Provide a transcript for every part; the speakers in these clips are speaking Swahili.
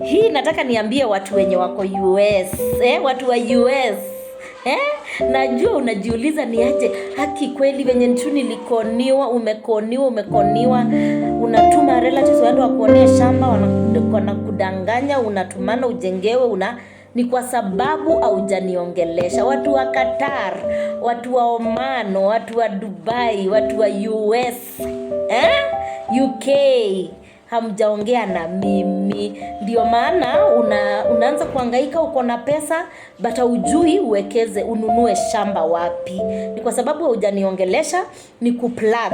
Hii nataka niambie watu wenye wako US, watu wa US. Najua unajiuliza ni aje haki kweli venye tu nilikoniwa, umekoniwa, unatuma relatives waende wakuonea shamba, wanakudanganya, unatumana ujengewe, ni kwa sababu haujaniongelesha. Watu wa Qatar, watu wa Oman, watu wa Dubai, watu wa US, UK, hamjaongea na mimi. Ndio maana unaanza kuhangaika, uko na pesa but hujui uwekeze, ununue shamba wapi. Ni kwa sababu hujaniongelesha, ni kuplug.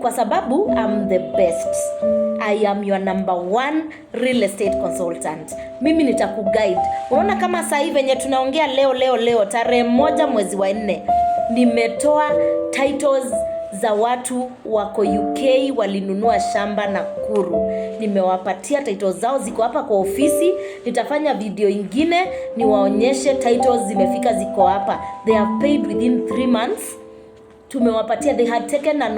Kwa sababu I'm the best. I am your number 1 real estate consultant. Mimi nitakuguide. Unaona kama sasa hivi venye tunaongea leo tarehe 1 mwezi wa 4 nimetoa titles za watu wako UK walinunua shamba Nakuru. Nimewapatia titles zao, ziko hapa kwa ofisi. Nitafanya video ingine niwaonyeshe titles zimefika, ziko hapa. They have paid within 3 months. Tumewapatia, they had taken an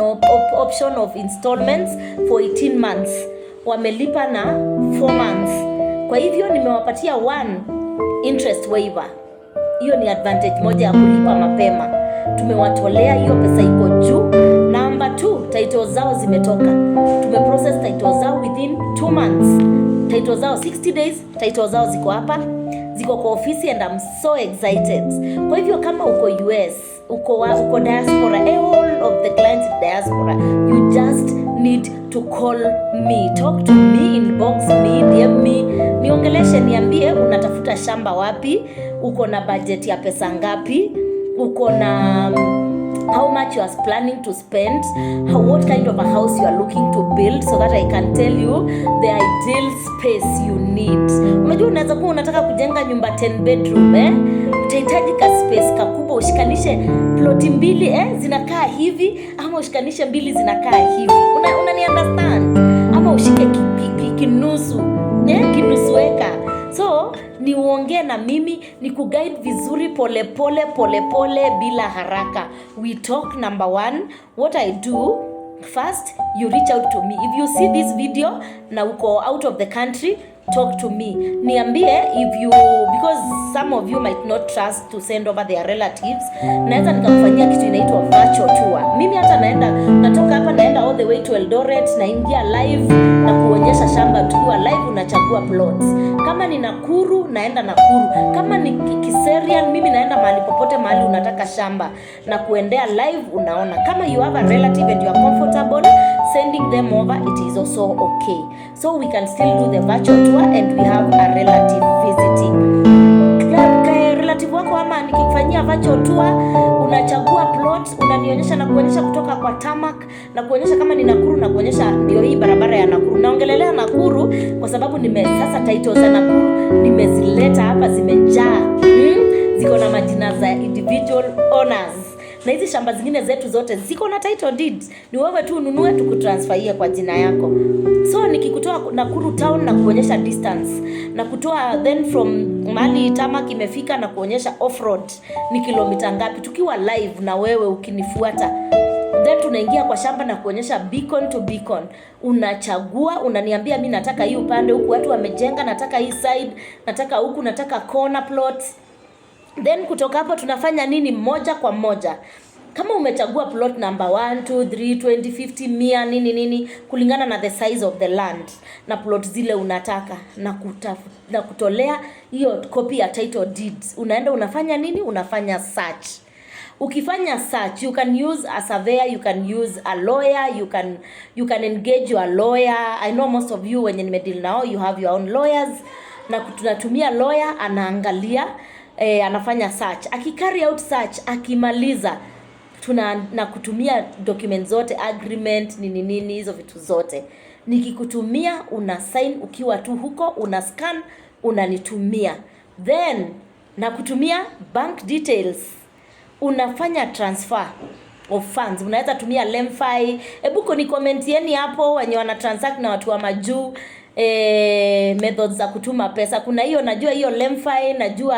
option of installments for 18 months. Wamelipa na 4 months. Kwa hivyo nimewapatia 1 interest waiver. Hiyo ni advantage moja ya kulipa mapema. Tumewatolea hiyo pesa, iko juu. Number 2, titles zao zimetoka. Tumeprocess titles zao within 2 months. Titles zao 60 days, titles zao ziko hapa, ziko kwa ofisi, and I'm so excited. Kwa hivyo kama uko US, uko diaspora, all of the clients in diaspora, you just need to call me, talk to me, inbox me, DM me, niongeleshe, niambie unatafuta shamba wapi, uko na budget ya pesa ngapi, uko na how much you are planning to spend, what kind of a house you are looking to build, so that I can tell you the ideal space you need. Unajua unaweza kuwa unataka kujenga nyumba 10 bedroom, utahitaji ka space kakubwa, ushikanishe ploti 2 zinakaa hivi, ama ushikanishe 2 zinakaa hivi. Unani understand? Ama ushike kinusu, kinusueka. So ni uongee na mimi, ni kuguide vizuri, pole pole bila haraka. We talk. Number 1, what I do first, you reach out to me. If you see this video na uko out of the country, talk to me. Niambie because some of you might not trust to send over their relatives. Naweza nikakufanyia kitu inaitwa virtual tour. Mimi hata natoka hapa naenda all the way to Eldoret, naingia live na kuonyesha shamba tukiwa live, unachagua plots. Kama ni Nakuru, naenda Nakuru. Kama ni Kiserian, mimi naenda mahali popote mahali unataka shamba na kuendea live, unaona. Kama you have a relative and you are comfortable sending them over, it is also okay. So we can still do the virtual tour and we have a relative visiting. Relative wako ama nikifanyia virtual tour, unachagua plot, unanionyesha na kuonyesha kutoka kwa tarmac, na kuonyesha kama ni Nakuru, na kuonyesha ndio hii barabara ya Nakuru. Naongelelea Nakuru kwa sababu sasa titles za Nakuru nimezileta hapa, zimejaa. Ziko na majina za individual owners. Na hizi shamba zingine zetu zote ziko na title deeds. Ni wewe tu ununue, tukutransferie kwa jina yako. So nikikutoa Nakuru town na kuonyesha distance, na kutoa then from mahali tarmac imefika na kuonyesha off road ni kilomita ngapi, tukiwa live na wewe ukinifuata. Then tunaingia kwa shamba na kuonyesha beacon to beacon. Unachagua, unaniambia mimi nataka hii upande huku watu wamejenga, nataka hii side, nataka huku, nataka corner plots. Then kutoka hapo tunafanya nini moja kwa moja. Kama umechagua plot number 1, 2, 3, 20, 50, 100 nini kulingana na the size of the land na plot zile unataka, na kutolea hiyo copy ya title deeds. Unaenda unafanya nini? Unafanya search. Ukifanya search, you can use a surveyor, you can use a lawyer, you can engage your lawyer. I know most of you when nimedeal nao, you have your own lawyers. Na tunatumia lawyer, anaangalia, anafanya search. Akicarry out search, akimaliza, na kutumia documents zote, agreement, nini hizo vitu zote. Nikikutumia, una sign ukiwa tu huko, una scan, unanitumia. Then na kutumia bank details, unafanya transfer of funds. Unaweza tumia Lemfi. Ebuko ni commentieni hapo wenye wana transact na watu wa majuu methods za kutuma pesa. Kuna hiyo, najua hiyo Lemfi, najua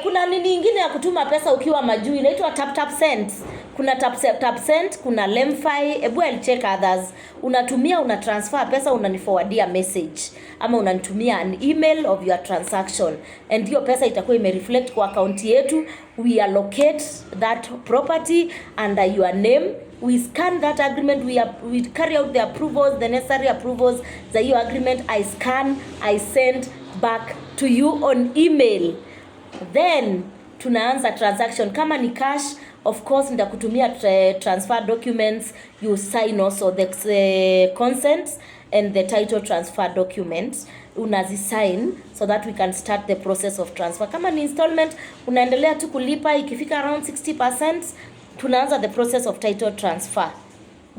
Kuna nini ingine ya kutuma pesa ukiwa majuu inaitwa tap send. Kuna tap send, kuna Lemfi, ebu I'll check others. Unatumia, una transfer pesa, unaniforwardia message ama unanitumia an email of your transaction, and hiyo pesa itakuwa imereflect kwa account yetu. We allocate that property under your name. We scan that agreement, we carry out the approvals, the necessary approvals za hiyo agreement. I scan, I send back to you on email. Then tunaanza transaction. Kama ni cash, of course ndakutumia transfer documents, you sign also the consent and the title transfer documents unazisign so that we can start the process of transfer. Kama ni installment, unaendelea tu kulipa, ikifika around 60% tunaanza the process of title transfer.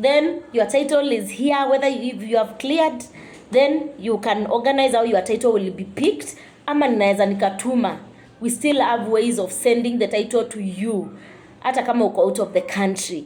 Then your title is here, whether if you have cleared, then you can organize how your title will be picked, ama ninaweza nikatuma. We still have ways of sending the title to you hata kama uko out of the country,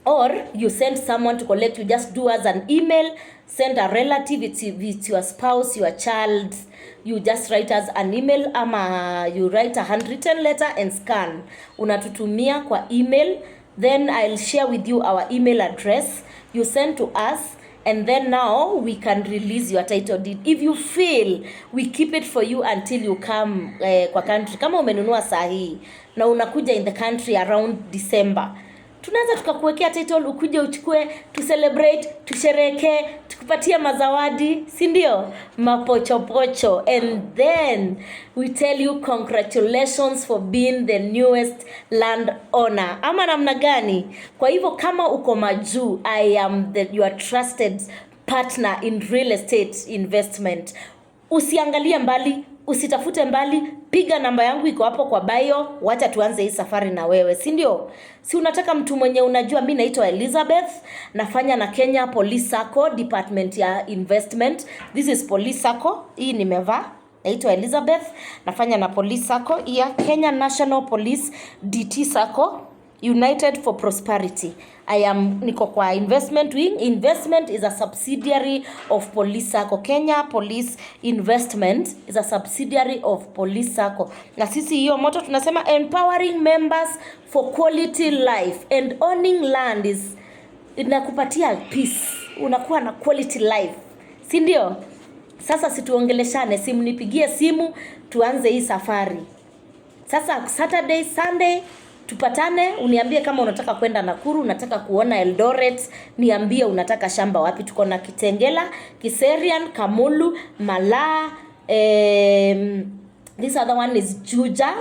or you send someone to collect. You just do as an email, send a relative, it's your spouse, your child, you just write us an email ama you write a handwritten letter and scan, unatutumia kwa email. Then I'll share with you our email address, you send to us, and then now we can release your title deed. If you feel, we keep it for you until you come kwa country. Kama umenunua sahi na unakuja in the country around December, tunaweza tukakuwekea title, ukuje uchukue, to celebrate, tushereke, tukupatia mazawadi, si ndio? Mapochopocho. And then we tell you congratulations for being the newest land owner. Ama namna gani? Kwa hivyo kama uko majuu, I am your trusted partner in real estate investment. Usiangalie mbali, usitafute mbali, piga namba yangu iko hapo kwa bio, wacha tuanze hii safari na wewe, si ndio? Si unataka mtu mwenye unajua. Mimi naitwa Elizabeth, nafanya na Kenya Police Sacco department ya investment. This is Police Sacco, hii nimevaa. Naitwa Elizabeth, nafanya na Police Sacco ya Kenya National Police DT Sacco, United for Prosperity. Niko kwa investment wing. Investment is a subsidiary of Police Sacco. Kenya Police Investment is a subsidiary of Police Sacco. Na sisi hiyo moto tunasema empowering members for quality life, and owning land is inakupatia peace. Unakuwa na quality life, si ndio? Sasa situongeleshane, simu nipigie simu tuanze hii safari. Sasa Saturday, Sunday tupatane, uniambie kama unataka kwenda Nakuru, unataka kuona Eldoret, niambie unataka shamba wapi. Tuko na Kitengela, Kiserian, Kamulu, Malaa, this other one is Juja,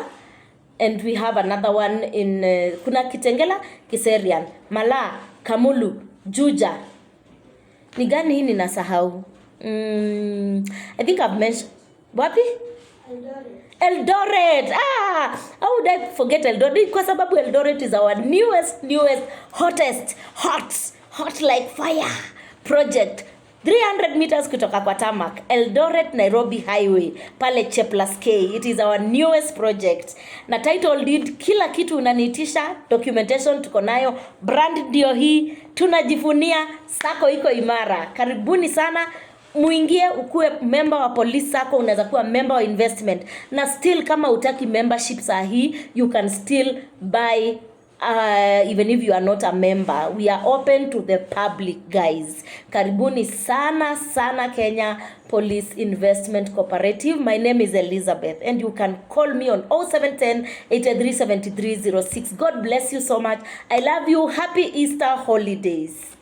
and we have another one in kuna Kitengela, Kiserian, Malaa, Kamulu, Juja. Ni gani hii ninasahau? I think I've mentioned wapi? Eldoret. How would I forget Eldoret? Kwa sababu Eldoret is our newest, hottest, hot like fire project. 300 meters kutoka kwa tarmac. Eldoret Nairobi Highway pale Cheplaskei. It is our newest project. Na title deed, kila kitu unaniitisha, documentation tuko nayo, brand ndio hii, tunajivunia, sako iko imara. Karibuni sana. Muingie ukue member wa Police Sacco, unaweza kuwa member wa investment. Na still kama utaki membership sahi, you can still buy even if you are not a member. We are open to the public, guys. Karibuni sana Kenya Police Investment Cooperative. My name is Elizabeth, and you can call me on 0710 837306. God bless you so much. I love you. Happy Easter holidays.